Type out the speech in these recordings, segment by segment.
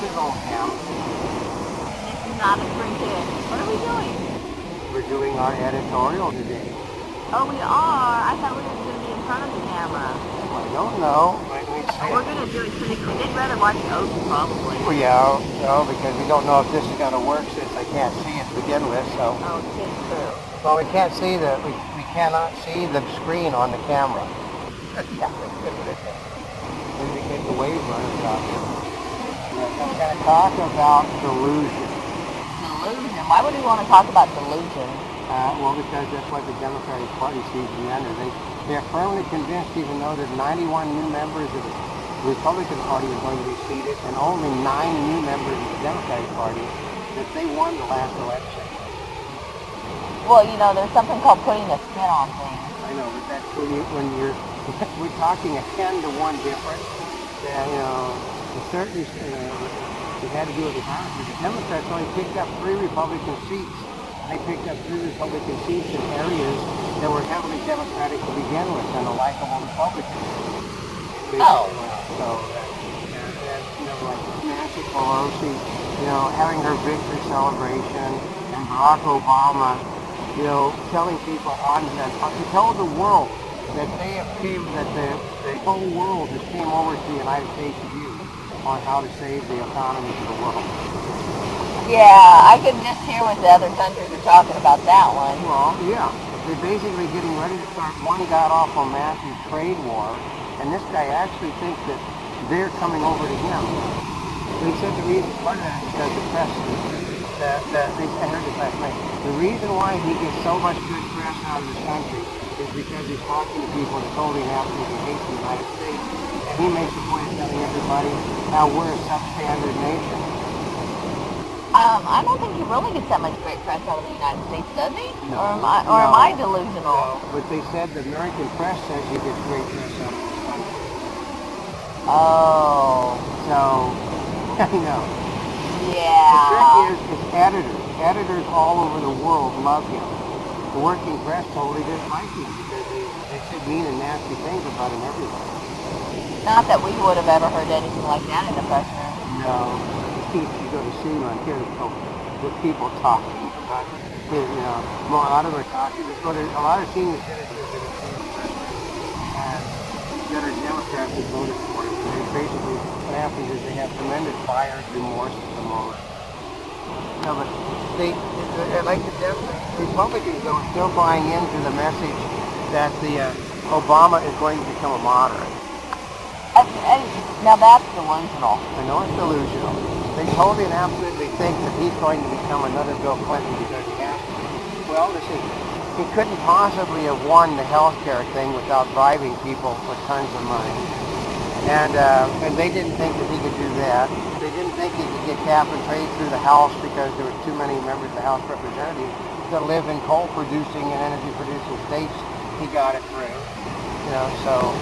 is Oldecam. This is not a printed. What are we doing? We're doing our editorial today. Oh, we are? I thought we were going to be in front of the camera. I don't know. We're going to do it pretty quick. They'd rather watch Oaks, probably. Well, yeah, no, because we don't know if this is going to work since I can't see it to begin with, so. Oh, it's true. Well, we can't see we cannot see the screen on the camera. Yeah, indicate the wave runners out here. I'm going to talk about delusion. Delusion? Why would we want to talk about delusion? Well, because that's what the Democratic Party sees in the end. They're firmly convinced, even though there's 91 new members of the Republican Party are going to be seated, and only 9 new members of the Democratic Party, that they won the last election. Well, you know, there's something called putting a spin on things. I know, but that's when you're we're talking a 10 to 1 difference. That, you know, certainly it had to do with the House. The Democrats only picked up 3 Republican seats. They picked up 3 Republican seats in areas that were heavily Democratic to begin with, and a likable Republican. Oh. So, you know, like Nancy Pelosi, you know, having her victory celebration, and Barack Obama, you know, telling people he told the world that the whole world has came over to the United States to view on how to save the economy of the world. Yeah, I could just hear what the other countries are talking about that one. Well, yeah. They're basically getting ready to start one god-awful massive trade war, and this guy actually thinks that they're coming over to him. He said the reason part of that is because the press, I heard this last night, the reason why he gets so much good press out of this country is because he's talking to people that totally absolutely hate the United States, and he makes a point of telling everybody how we're a substandard nation. I don't think he really gets that much great press out of the United States, does he? No, or am I delusional? No, but they said the American press says he gets great press out of this country. Oh. So, I know. Yeah. The trick is editors. Editors all over the world love him. The working press totally dislike him because they said mean and nasty things about him everywhere. Not that we would have ever heard anything like that in the press room. No. You go to cinema and hear the people talking about, you know, a lot of them are talking. A lot of senior citizens that are Democrats who voted for it. And basically, what happens is they have tremendous buyer's remorse at the moment. No, but like the Republicans, though, are still buying into the message that Obama is going to become a moderate. Now that's delusional. I know it's delusional. They totally and absolutely think that he's going to become another Bill Clinton because he has to. Well, listen, he couldn't possibly have won the health care thing without bribing people with tons of money. And they didn't think that he could do that. They didn't think he could get cap and trade through the House because there were too many members of the House Representatives that live in coal-producing and energy-producing states. He got it through. You know, so...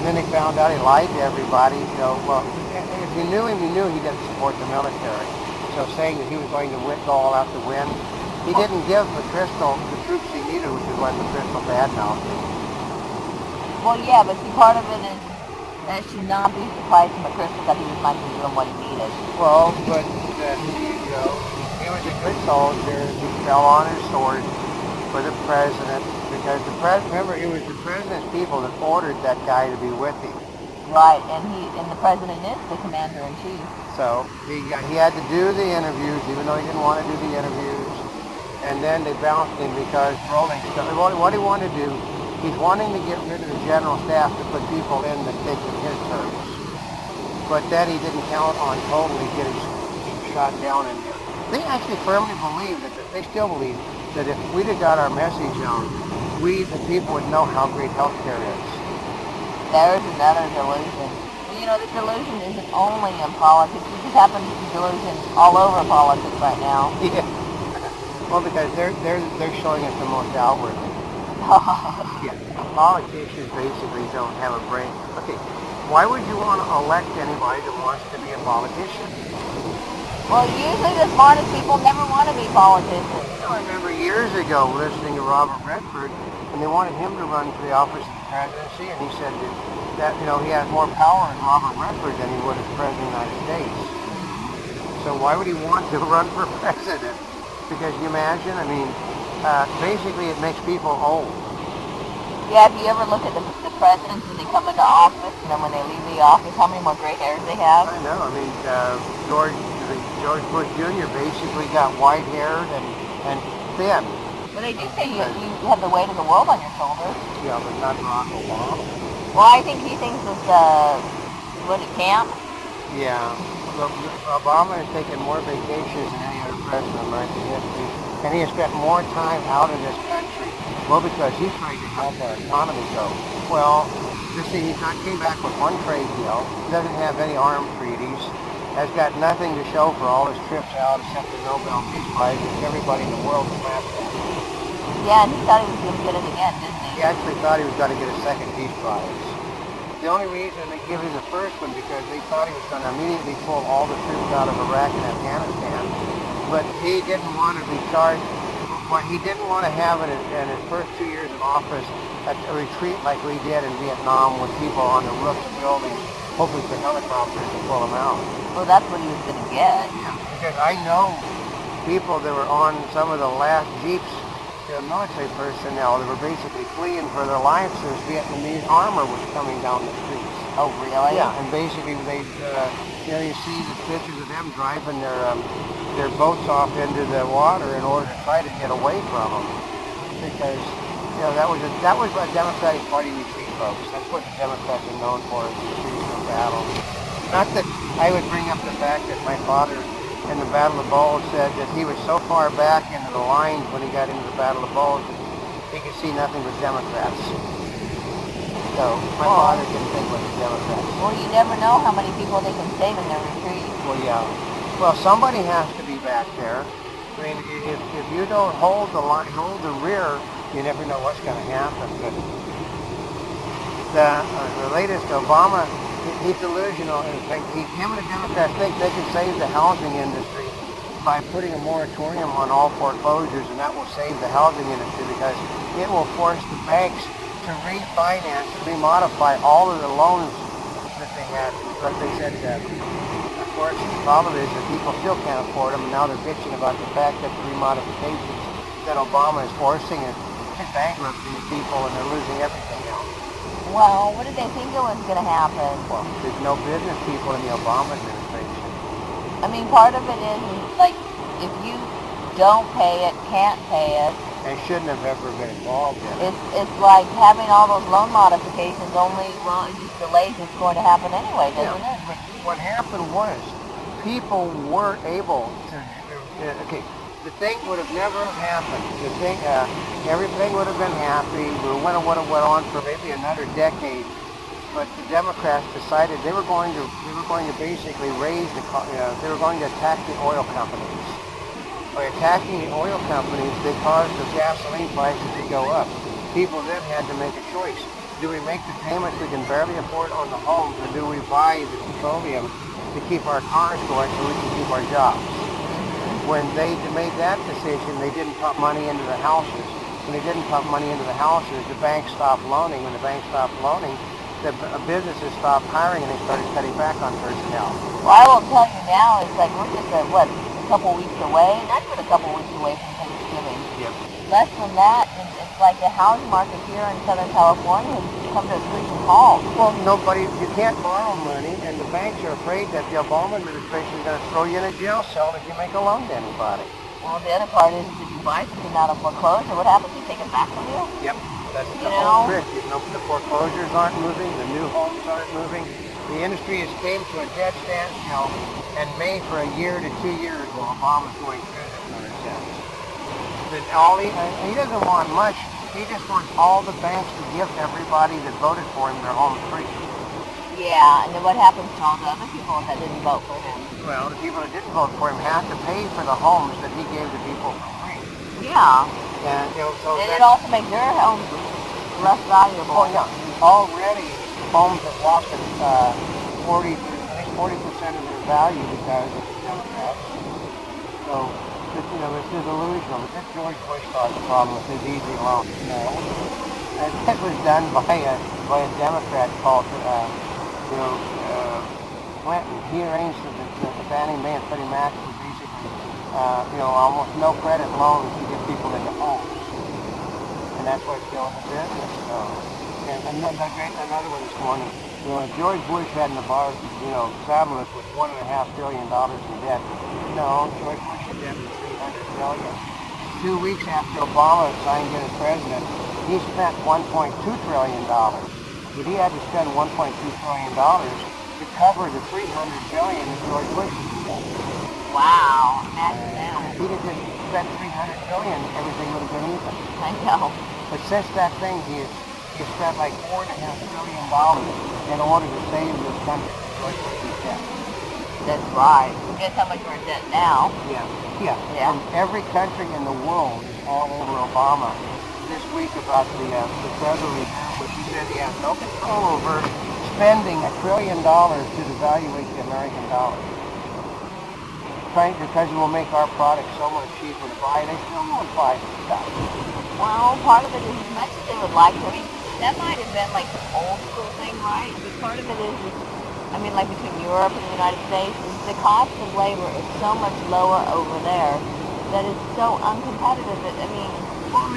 And then they found out he lied to everybody. You know, well, if you knew him, you knew he didn't support the military. So saying that he was going to go all out to win, he didn't give McChrystal the troops he needed, which is why McChrystal badmouthed him. Well, yeah, but see, part of it is that should not be surprised to McChrystal that he was not doing what he needed. Well, but you know, he was a good soldier. He fell on his sword for the president. Because remember, it was the president's people that ordered that guy to be with him. Right, and the president is the commander-in-chief. So he had to do the interviews, even though he didn't want to do the interviews. And then they bounced him because Rolling Stone. What he wanted to do, he's wanting to get rid of the general staff to put people in that take his service. But then he didn't count on totally getting shot down. And they actually firmly believe they still believe that if we'd have got our message out, we, the people, would know how great healthcare is. There's another delusion. You know, the delusion isn't only in politics. It just happens to be delusion all over politics right now. Yeah. Well, because they're showing us the most outward. Yeah. Politicians basically don't have a brain. Okay. Why would you want to elect anybody that wants to be a politician? Well, usually the smartest people never want to be politicians. I remember years ago listening to Robert Redford, and they wanted him to run for the office of the presidency, and he said that you know, he has more power in Robert Redford than he would as president of the United States. So why would he want to run for president? Because you imagine, I mean, basically it makes people old. Yeah, if you ever look at the presidents when they come into office and then when they leave the office, how many more gray hairs they have? I know. I mean, George Bush Jr. basically got white-haired and thin. But they do say you have the weight of the world on your shoulders. Yeah, but not Barack Obama. Well, I think he thinks it's, camp? Yeah. Look, Obama has taken more vacations than any other president in American history, and he has spent more time out of this country. Well, because he's trying to help our economy go. Well, you see, he came back with one trade deal, doesn't have any arms treaties, has got nothing to show for all his trips out except the Nobel Peace Prize, which everybody in the world is laughing at. Yeah, and he thought he was going to get it again, didn't he? He actually thought he was going to get a second Peace Prize. The only reason they give him the first one because they thought he was going to immediately pull all the troops out of Iraq and Afghanistan, but he didn't want to be charged. Well, he didn't want to have it in his first 2 years of office a retreat like we did in Vietnam with people on the roofs of buildings hoping for helicopters to pull them out. Well, that's what he was going to get. Yeah, because I know people that were on some of the last Jeeps, the military personnel, that were basically fleeing for their lives as Vietnamese armor was coming down the streets. Oh, really? Yeah, and basically they, you see the pictures of them driving their boats off into the water in order to try to get away from them, because that was a Democratic Party retreat, folks. That's what the Democrats are known for, is retreats from battle. Not that I would bring up the fact that my father in the Battle of Bulge said that he was so far back into the lines when he got into the Battle of Bulge that he could see nothing but Democrats. So my father didn't think it was the Democrats. Well, you never know how many people they can save in their retreat. Well, yeah. Well, somebody has to be back there. I mean, if you don't hold the line, hold the rear, you never know what's going to happen. But the latest Obama, he's delusional. Him and the Democrats think they can save the housing industry by putting a moratorium on all foreclosures, and that will save the housing industry because it will force the banks to refinance, remodify all of the loans that they had. But they said that, of course, the problem is that people still can't afford them, and now they're bitching about the fact that the remodifications that Obama is forcing is bankrupting people, and they're losing everything else. Well, what did they think it was going to happen? Well, there's no business people in the Obama administration. I mean, part of it is, like, if you don't pay it, can't pay it, and shouldn't have ever been involved in it. It's like having all those loan modifications only, well, it just delays what's going to happen anyway, doesn't it? But what happened was, people were able to, the thing would have never happened. Everything would have been happy. We would have went on for maybe another decade. But the Democrats decided they were going to basically raise they were going to attack the oil companies. By attacking the oil companies, they caused the gasoline prices to go up. People then had to make a choice. Do we make the payments we can barely afford on the homes, or do we buy the petroleum to keep our cars going so we can keep our jobs? When they made that decision, they didn't pump money into the houses. When they didn't pump money into the houses, the banks stopped loaning. When the banks stopped loaning, the businesses stopped hiring and they started cutting back on personnel. Well, I will tell you now, it's like we're just a couple weeks away, not even a couple weeks away from Thanksgiving. Yep. Less than that, and it's like the housing market here in Southern California has come to a screeching halt. Well, you can't borrow money, and the banks are afraid that the Obama administration is going to throw you in a jail cell if you make a loan to anybody. Well, the other part is if you buy something out of foreclosure, what happens? They take it back from you? Yep. That's the whole trick. The foreclosures aren't moving, the new homes aren't moving. The industry has came to a dead standstill, and may for a year to 2 years while Obama's going through this nonsense. But he doesn't want much. He just wants all the banks to give everybody that voted for him their home free. Yeah, and then what happens to all the other people that didn't vote for him? Well, the people that didn't vote for him have to pay for the homes that he gave to people for free. Yeah. And so it also makes their homes less valuable. Oh yeah. Already, homes have lost at least 40% of their value because of the Democrats. So, it's delusional. This George Bush caused the problem with his easy loans. No. And that was done by a Democrat called, Clinton. He arranged the Fannie Mae and Freddie Mac for basically, almost no credit loans to get people into homes, and that's what's killing the business. So, and another one this morning. George Bush had Navarro, saddle us with $1.5 trillion in debt. No, George Bush had debt of $300 billion. 2 weeks after Obama signed in as president, he spent $1.2 trillion. But he had to spend $1.2 trillion to cover the $300 billion that George Bush spent. Wow, imagine that. If he didn't spend $300 billion, everything would have been even. I know. But since that thing, he spent like $4.5 trillion in order to save this country from George Bush's debt. That's right. Guess how much we're in debt now? Yeah. And every country in the world is all over Obama this week about the Federal Reserve, which he said he has no control over spending $1 trillion to devaluate the American dollar. Because it will make our products so much cheaper to buy, they still won't buy the stuff. Well, part of it is as much as they would like to. I mean, that might have been like the old school thing, right? But part of it is like between Europe and the United States, is the cost of labor is so much lower over there that it's so uncompetitive that,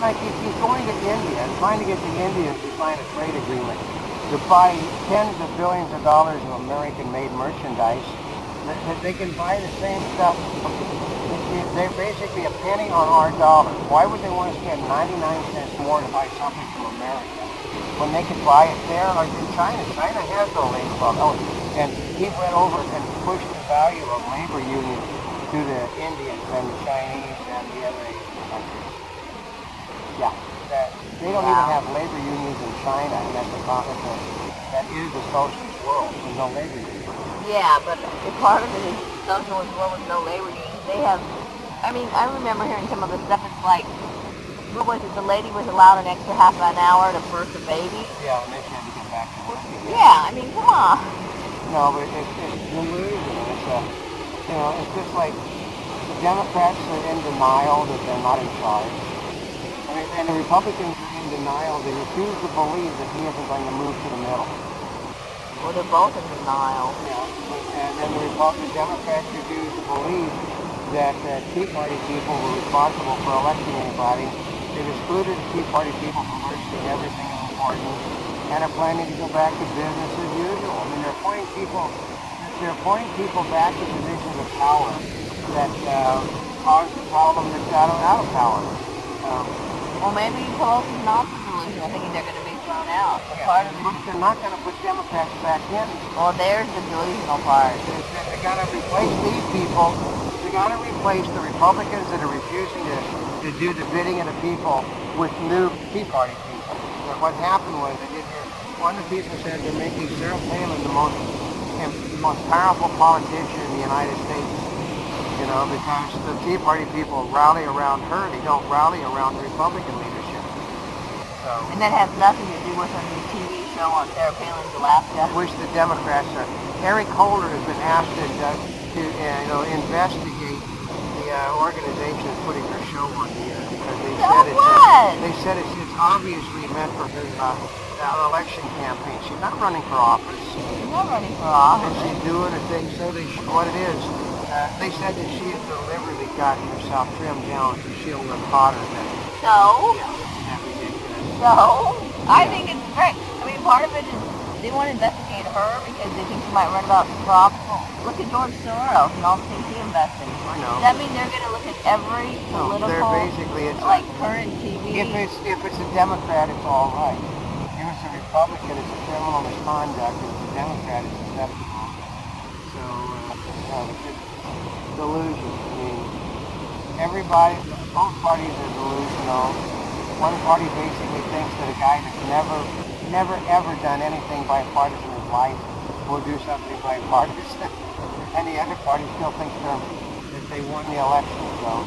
like if you're going to India and trying to get the Indians to sign a trade agreement to buy tens of billions of dollars of American-made merchandise, that they can buy the same stuff. They're basically a penny on our dollar. Why would they want to spend 99 cents more to buy something from America when they could buy it there or in China? China has no labor law. And he went over and pushed the value of labor unions to the Indians and the Chinese and the other Asian countries. Yeah, they don't even have labor unions in China, and that is the socialist world with no labor unions. Yeah, but part of it is socialist world with no labor unions. They have, I remember hearing some of the stuff. It's like, what was it? The lady was allowed an extra half an hour to birth a baby. Yeah, and they had to get back to work again. Yeah, come on. No, but it's delusional. It's just like the Democrats are in denial that they're not in charge. And the Republicans are in denial. They refuse to believe that he isn't going to move to the middle. Well, they're both in denial. Yeah, and then the Democrats refuse to believe that Tea Party people were responsible for electing anybody. They've excluded the Tea Party people from virtually everything important, and are planning to go back to business as usual. They're appointing people back to positions of power that cause the problem that's out of power. Well, maybe Pelosi's not the solution. I think they're going to be thrown out. They're not going to put Democrats back in. Well, there's the delusional part. They're going to replace these people. They're going to replace the Republicans that are refusing to do the bidding of the people with new Tea Party people. What happened was, one of the people said they're making Sarah Palin the most powerful politician in the United States. Because the Tea Party people rally around her. They don't rally around the Republican leadership. So, and that has nothing to do with her new TV show on Sarah Palin's Alaska. Which the Democrats are. Eric Holder has been asked to investigate the organization putting her show on the air because they said it's obviously meant for her an election campaign. She's not running for office. She's not running for office. And she's doing a thing. So what it is. They said that she has deliberately gotten herself trimmed down so she'll look hotter than. So? Yeah, isn't that ridiculous? So? I think it's great. Part of it is they want to investigate her because they think she might run about crops. Look at George Soros and all the things he invested in. I know. Does that mean they're going to look at every political, current TV? If it's a Democrat, it's all right. If it's a Republican, it's a criminal misconduct. If it's a Democrat, it's acceptable. So, it's delusion. Both parties are delusional. One party basically thinks that a guy that's never ever done anything bipartisan in his life will do something bipartisan. And the other party still thinks that they won the election. So